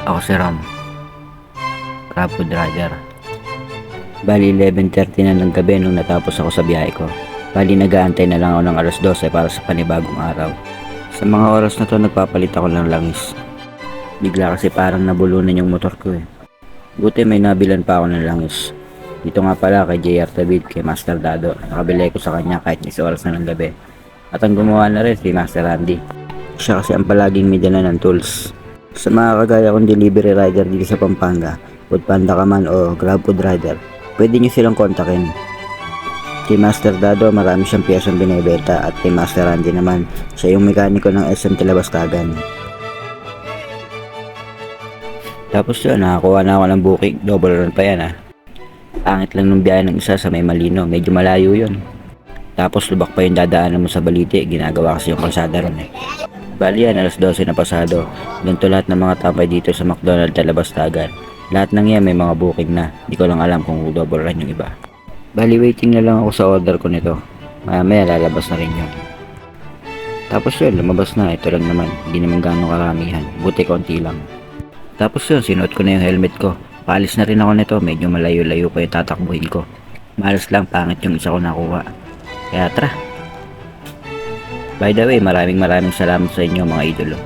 Ako si Ram, Grab Food Rider. Bali 11:30 na ng gabi nung natapos ako sa biyahe ko. Bali nag-aantay na lang ako ng alas 12 para sa panibagong araw. Sa mga oras na to nagpapalit ako ng langis. Bigla kasi parang nabulunan yung motor ko eh. Buti may nabilan pa ako ng langis. Dito nga pala kay JR David, kay Master Dado. Nakabili ko sa kanya kahit 10 oras na ng gabi. At ang gumawa na rin si Master Randy. Siya kasi ang palaging may dala ng tools. Sa mga kagaya kong delivery rider dito sa Pampanga, Foodpanda ka man o Grab Food Rider, pwede nyo silang kontakin. Kay Master Dado, marami siyang piyesang binibenta at kay Master Randy naman, siya yung mekaniko ng SM Talabastagan. Tapos yun, nakakuha na ako ng booking, double run pa yan Pangit lang nung biyahe ng isa sa May Malino, medyo malayo yun. Tapos lubak pa yung dadaanan mo sa Balite, ginagawa kasi yung kalsada ron Bali yan, alas 12 na pasado. Ganito lahat ng mga tambay dito sa McDonald Talabastagan. Lahat ng yan may mga booking na. Di ko lang alam kung double run yung iba. Bali waiting na lang ako sa order ko nito. Maya lalabas na rin yun. Tapos yun, lumabas na. Ito lang naman. Hindi naman gano'ng karamihan. Buti konti lang. Tapos yun, sinuot ko na yung helmet ko. Paalis na rin ako nito. Medyo malayo-layo pa yung tatakbuhin ko. Malas lang, pangit yung isa ko nakuha. Kaya tara. By the way, maraming salamat sa inyo mga idolo.